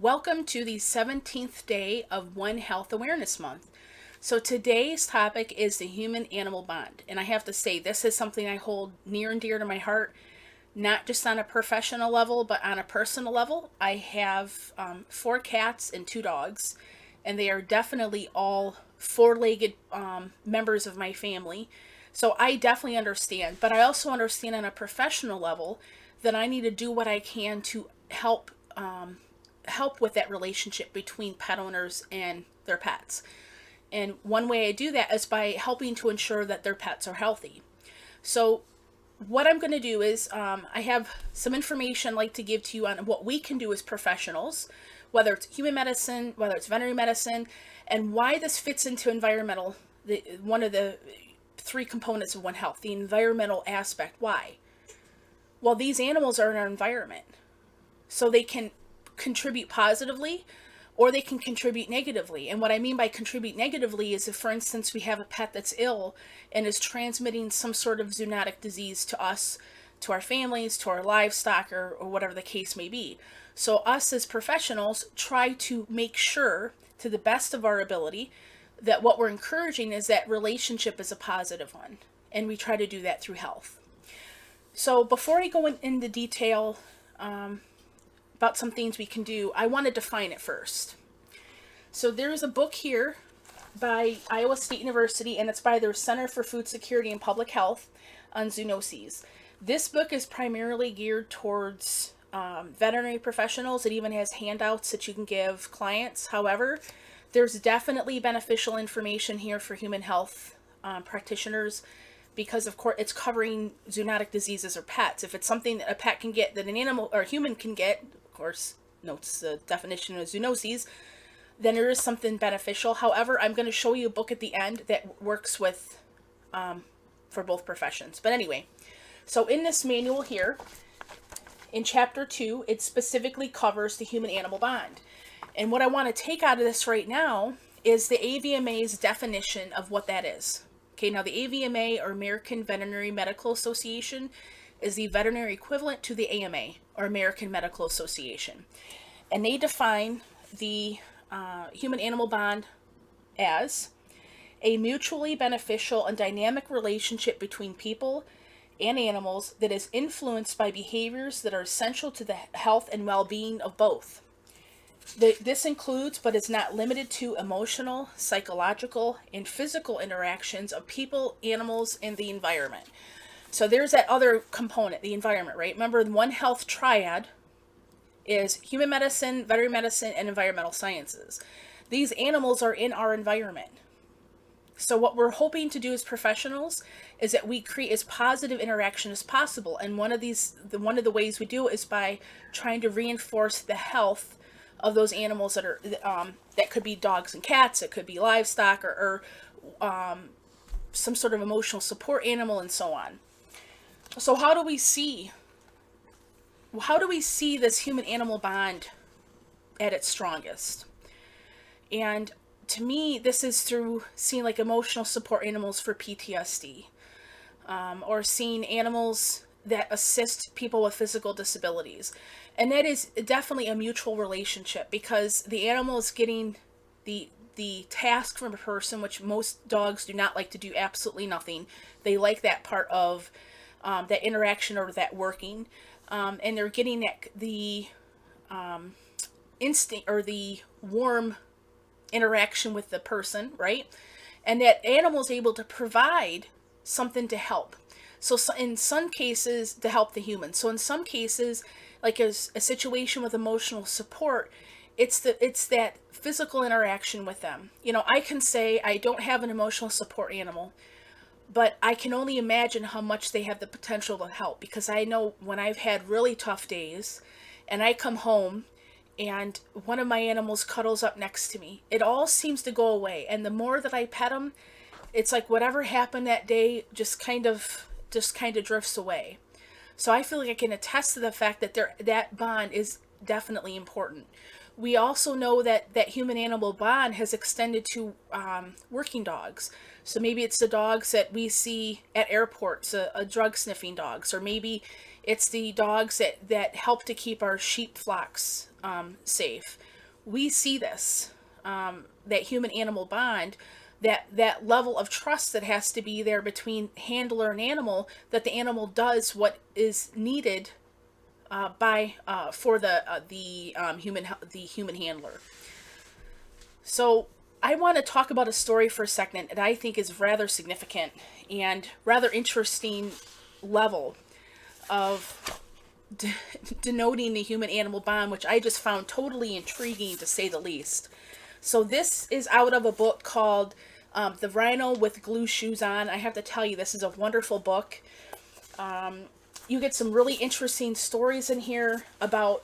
Welcome to the 17th day of One Health Awareness Month. So today's topic is the human-animal bond. And I have to say, this is something I hold near and dear to my heart, not just on a professional level, but on a personal level. I have 4 cats and 2 dogs, and they are definitely all four-legged members of my family. So I definitely understand, but I also understand on a professional level that I need to do what I can to help with that relationship between pet owners and their pets. And one way I do that is by helping to ensure that their pets are healthy. So what I'm going to do is I have some information I'd like to give to you on what we can do as professionals, whether it's human medicine, whether it's veterinary medicine, and why this fits into one of the 3 components of One Health, the environmental aspect. Why? Well, these animals are in our environment, so they can contribute positively or they can contribute negatively. And what I mean by contribute negatively is if, for instance, we have a pet that's ill and is transmitting some sort of zoonotic disease to us, to our families, to our livestock, or whatever the case may be. So us as professionals try to make sure, to the best of our ability, that what we're encouraging is that relationship is a positive one. And we try to do that through health. So before I go into detail about some things we can do, I want to define it first. So there's a book here by Iowa State University, and it's by their Center for Food Security and Public Health on zoonoses. This book is primarily geared towards veterinary professionals. It even has handouts that you can give clients. However, there's definitely beneficial information here for human health practitioners, because of course it's covering zoonotic diseases or pets. If it's something that a pet can get that an animal or a human can get, of course notes the definition of zoonoses, then there is something beneficial. However, I'm going to show you a book at the end that works with for both professions. But anyway, so in this manual here, in chapter 2, it specifically covers the human-animal bond. And what I want to take out of this right now is the AVMA's definition of what that is. Okay, now the AVMA, or American Veterinary Medical Association, is the veterinary equivalent to the AMA, or American Medical Association. And they define the human-animal bond as a mutually beneficial and dynamic relationship between people and animals that is influenced by behaviors that are essential to the health and well-being of both. This includes, but is not limited to, emotional, psychological, and physical interactions of people, animals, and the environment. So there's that other component, the environment, right? Remember, the One Health triad is human medicine, veterinary medicine, and environmental sciences. These animals are in our environment. So what we're hoping to do as professionals is that we create as positive interaction as possible. And one of the ways we do it is by trying to reinforce the health of those animals that are that could be dogs and cats, it could be livestock, or some sort of emotional support animal, and so on. So how do we see this human-animal bond at its strongest? And to me, this is through seeing like emotional support animals for PTSD, or seeing animals that assist people with physical disabilities. And that is definitely a mutual relationship, because the animal is getting the task from a person, which most dogs do not like to do absolutely nothing. They like that part of that interaction or that working. And they're getting the instinct or the warm interaction with the person, right? And that animal is able to provide something to help. So in some cases, to help the human. So in some cases, like a situation with emotional support, it's that physical interaction with them. You know, I can say I don't have an emotional support animal, but I can only imagine how much they have the potential to help, because I know when I've had really tough days and I come home and one of my animals cuddles up next to me, it all seems to go away. And the more that I pet them, it's like whatever happened that day just kind of drifts away. So I feel like I can attest to the fact that that bond is definitely important. We also know that human-animal bond has extended to working dogs. So maybe it's the dogs that we see at airports, a drug-sniffing dogs, or maybe it's the dogs that help to keep our sheep flocks safe. we see this, that human-animal bond, that level of trust that has to be there between handler and animal, that the animal does what is needed by for the human handler. So I want to talk about a story for a second that I think is rather significant and rather interesting level of denoting the human-animal bond, which I just found totally intriguing, to say the least. So this is out of a book called The Rhino with Glue Shoes On. I have to tell you, this is a wonderful book. You get some really interesting stories in here about,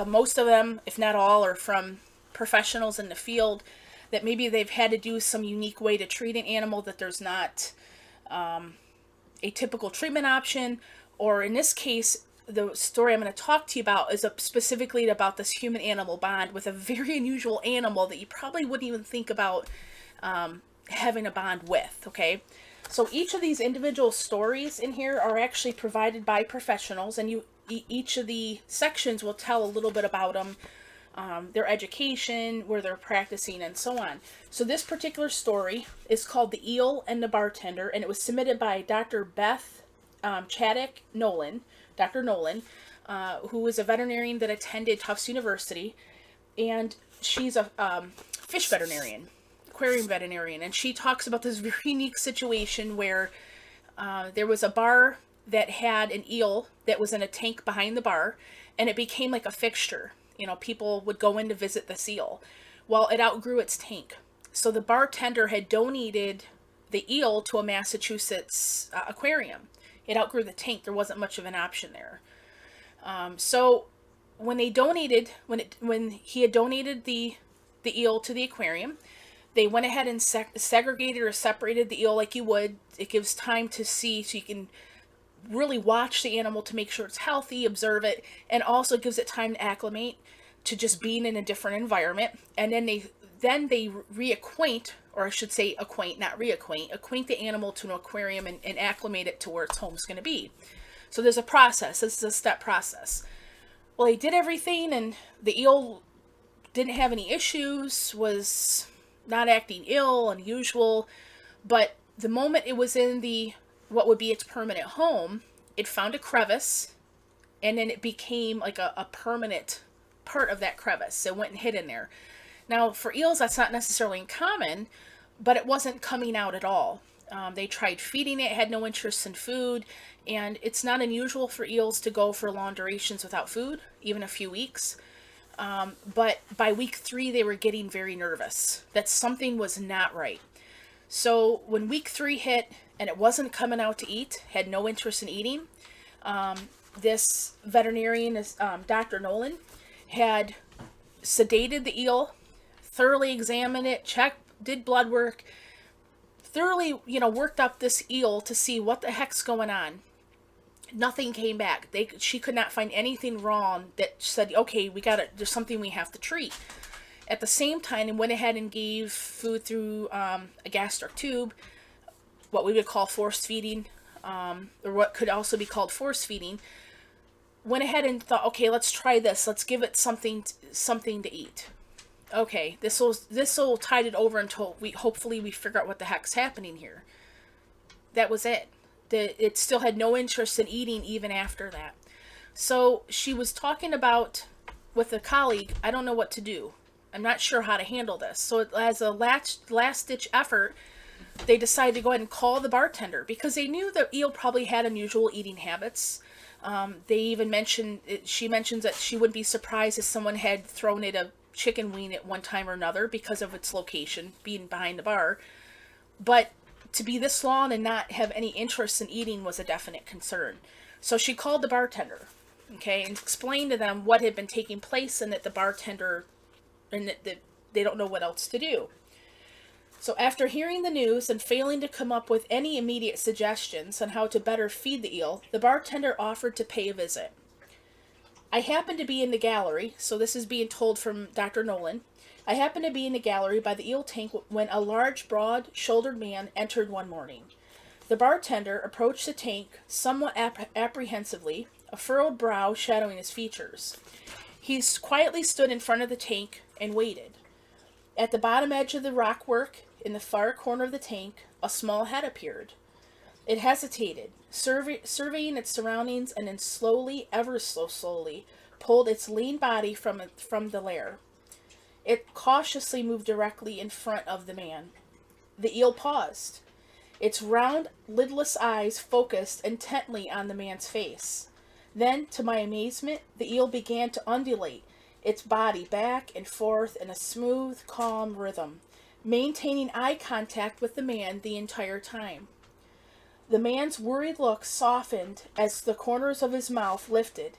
most of them, if not all, are from professionals in the field, that maybe they've had to do some unique way to treat an animal, that there's not a typical treatment option, or in this case, the story I'm going to talk to you about is specifically about this human-animal bond with a very unusual animal that you probably wouldn't even think about having a bond with, okay? So each of these individual stories in here are actually provided by professionals, and each of the sections will tell a little bit about them, their education, where they're practicing, and so on. So this particular story is called The Eel and the Bartender, and it was submitted by Dr. Beth Chaddock Nolan, Dr. Nolan, who is a veterinarian that attended Tufts University, and she's a fish veterinarian, aquarium veterinarian, and she talks about this very unique situation where there was a bar that had an eel that was in a tank behind the bar, and it became like a fixture. You know, people would go in to visit the eel. Well, it outgrew its tank. So the bartender had donated the eel to a Massachusetts aquarium. It outgrew the tank. There wasn't much of an option there. So when they donated, when he had donated the eel to the aquarium, they went ahead and segregated or separated the eel like you would. It gives time to see, so you can really watch the animal to make sure it's healthy, observe it, and also gives it time to acclimate to just being in a different environment. And then they reacquaint, or I should say acquaint, not acquaint the animal to an aquarium and acclimate it to where its home's going to be. So there's a process. This is a step process. Well, they did everything, and the eel didn't have any issues, was not acting ill, unusual, but the moment it was in what would be its permanent home, it found a crevice, and then it became like a permanent part of that crevice. It went and hid in there. Now, for eels, that's not necessarily uncommon, but it wasn't coming out at all. They tried feeding it, had no interest in food, and it's not unusual for eels to go for long durations without food, even a few weeks. But by week 3, they were getting very nervous that something was not right. So when week 3 hit and it wasn't coming out to eat, had no interest in eating, this veterinarian, Dr. Nolan, had sedated the eel, thoroughly examined it, checked, did blood work, thoroughly, worked up this eel to see what the heck's going on. Nothing came back. She could not find anything wrong that said, okay, there's something we have to treat. At the same time, they went ahead and gave food through a gastric tube, what we would call force feeding, or what could also be called force feeding. Went ahead and thought, okay, let's try this. Let's give it something to eat. Okay, this will tide it over until hopefully we figure out what the heck's happening here. That was it. It still had no interest in eating even after that. So she was talking about with a colleague, I don't know what to do. I'm not sure how to handle this. So as a last-ditch effort, they decided to go ahead and call the bartender because they knew the eel probably had unusual eating habits. They even she mentions that she wouldn't be surprised if someone had thrown it a chicken wing at one time or another because of its location, being behind the bar. But to be this long and not have any interest in eating was a definite concern. So she called the bartender, okay, and explained to them what had been taking place and that the bartender, and that they don't know what else to do. So after hearing the news and failing to come up with any immediate suggestions on how to better feed the eel, the bartender offered to pay a visit. I happened to be in the gallery, so this is being told from Dr. Nolan. I happened to be in the gallery by the eel tank when a large, broad-shouldered man entered one morning. The bartender approached the tank somewhat apprehensively, a furrowed brow shadowing his features. He quietly stood in front of the tank, and waited. At the bottom edge of the rockwork, in the far corner of the tank, a small head appeared. It hesitated, surveying its surroundings, and then slowly, ever so slowly, pulled its lean body from the lair. It cautiously moved directly in front of the man. The eel paused. Its round, lidless eyes focused intently on the man's face. Then, to my amazement, the eel began to undulate its body back and forth in a smooth, calm rhythm, maintaining eye contact with the man the entire time. The man's worried look softened as the corners of his mouth lifted.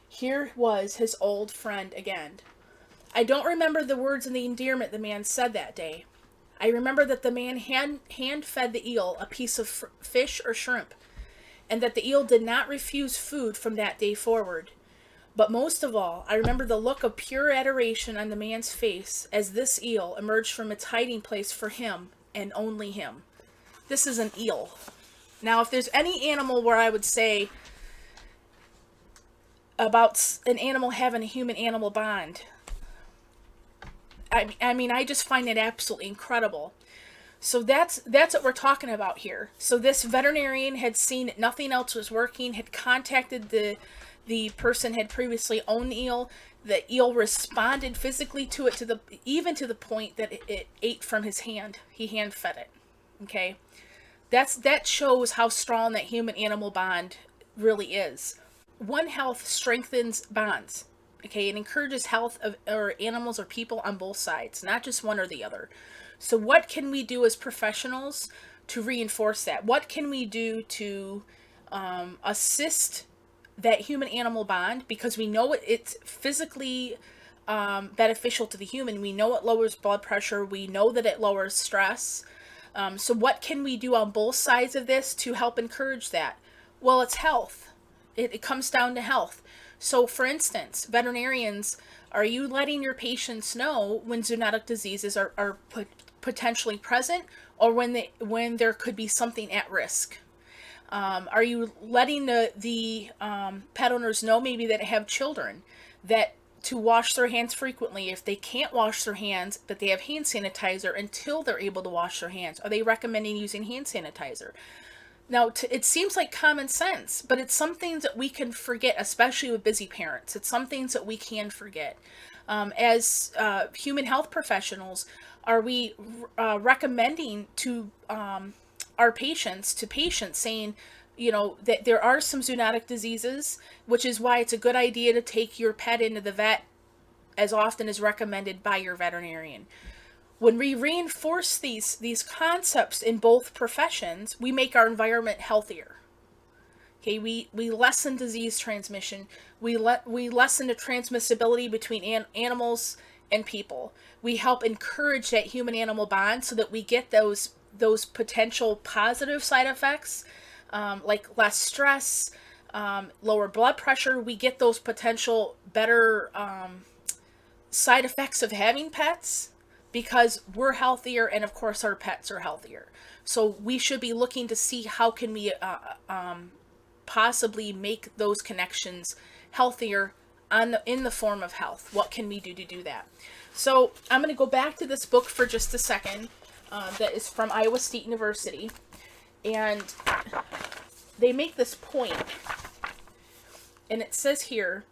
Here was his old friend again. I don't remember the words and the endearment the man said that day. I remember that the man hand-fed the eel a piece of fish or shrimp, and that the eel did not refuse food from that day forward. But most of all, I remember the look of pure adoration on the man's face as this eel emerged from its hiding place for him, and only him. This is an eel. Now, if there's any animal where I would say about an animal having a human-animal bond, I mean, I just find it absolutely incredible. So that's what we're talking about here. So this veterinarian had seen that nothing else was working, had contacted the person had previously owned the eel. The eel responded physically to it, even to the point that it ate from his hand. He hand fed it. Okay, that shows how strong that human-animal bond really is. One Health strengthens bonds. Okay, it encourages health of or animals or people on both sides, not just one or the other. So what can we do as professionals to reinforce that? What can we do to assist that human-animal bond? Because we know it's physically beneficial to the human. We know it lowers blood pressure. We know that it lowers stress. So what can we do on both sides of this to help encourage that? Well, it's health. It comes down to health. So, for instance, veterinarians, are you letting your patients know when zoonotic diseases are potentially present, or when there could be something at risk? Are you letting the pet owners know maybe that have children that to wash their hands frequently? If they can't wash their hands, but they have hand sanitizer until they're able to wash their hands, are they recommending using hand sanitizer? Now, it seems like common sense, but it's some things that we can forget, especially with busy parents. It's some things that we can forget. As human health professionals, are we recommending to our patients, saying, that there are some zoonotic diseases, which is why it's a good idea to take your pet into the vet as often as recommended by your veterinarian. When we reinforce these concepts in both professions, we make our environment healthier. Okay, we lessen disease transmission. We lessen the transmissibility between animals and people. We help encourage that human-animal bond so that we get those potential positive side effects, like less stress, lower blood pressure. We get those potential better side effects of having pets, because we're healthier and of course our pets are healthier. So we should be looking to see how can we possibly make those connections healthier in the form of health. What can we do to do that? So I'm going to go back to this book for just a second that is from Iowa State University, and they make this point, and it says here,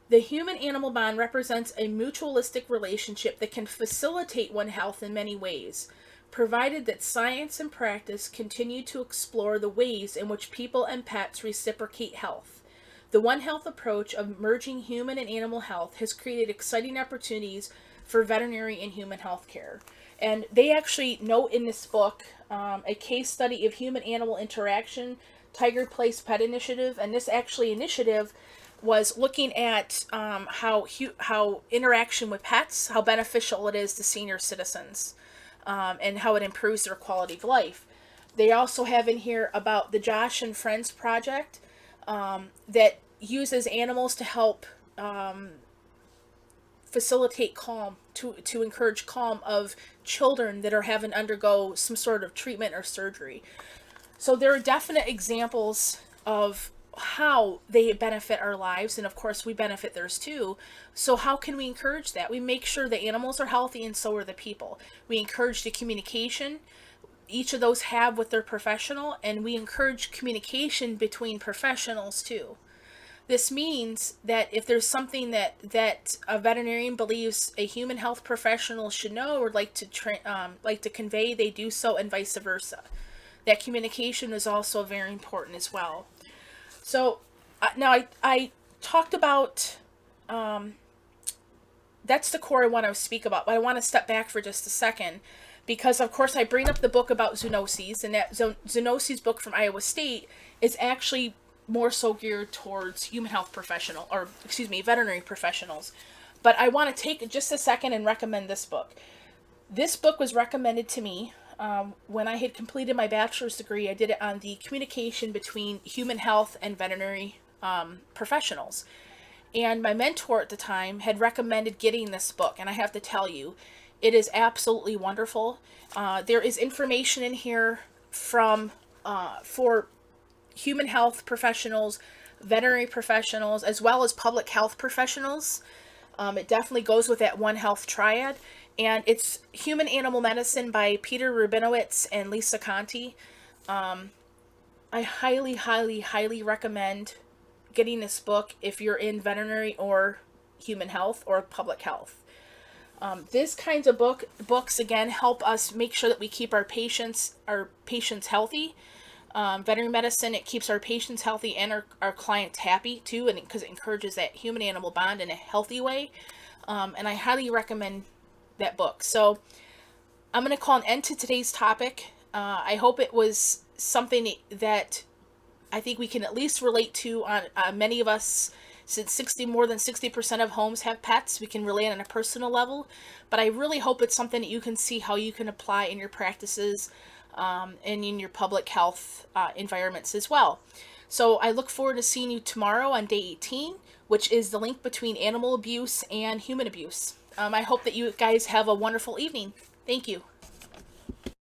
the human-animal bond represents a mutualistic relationship that can facilitate One Health in many ways, provided that science and practice continue to explore the ways in which people and pets reciprocate health. The One Health approach of merging human and animal health has created exciting opportunities for veterinary and human health care. And they actually note in this book a case study of human-animal interaction, Tiger Place Pet Initiative, and this actually initiative was looking at how interaction with pets, how beneficial it is to senior citizens, and how it improves their quality of life. They also have in here about the Josh and Friends project that uses animals to help facilitate calm, to encourage calm of children that are having to undergo some sort of treatment or surgery. So there are definite examples of how they benefit our lives, and of course we benefit theirs too. So how can we encourage that? We make sure the animals are healthy and so are the people. We encourage the communication each of those have with their professional, and we encourage communication between professionals too. This means that if there's something that a veterinarian believes a human health professional should know or like to convey, they do so, and vice versa. That communication is also very important as well. So now I talked about that's the core I want to speak about, but I want to step back for just a second because, of course, I bring up the book about zoonoses, and that zoonoses book from Iowa State is actually more so geared towards human health professional, or excuse me, veterinary professionals. But I want to take just a second and recommend this book. This book was recommended to me when I had completed my bachelor's degree. I did it on the communication between human health and veterinary professionals. And my mentor at the time had recommended getting this book, and I have to tell you, it is absolutely wonderful. There is information in here from for human health professionals, veterinary professionals, as well as public health professionals. It definitely goes with that One Health triad. And it's Human Animal Medicine by Peter Rabinowitz and Lisa Conti. I highly, highly, highly recommend getting this book if you're in veterinary or human health or public health. This kinds of books again help us make sure that we keep our patients healthy. Veterinary medicine, it keeps our patients healthy and our clients happy too, and because it encourages that human animal bond in a healthy way. And I highly recommend that book. So I'm going to call an end to today's topic. I hope it was something that I think we can at least relate to. On many of us, since more than 60% of homes have pets, we can relate on a personal level. But I really hope it's something that you can see how you can apply in your practices and in your public health environments as well. So I look forward to seeing you tomorrow on day 18, which is the link between animal abuse and human abuse. I hope that you guys have a wonderful evening. Thank you.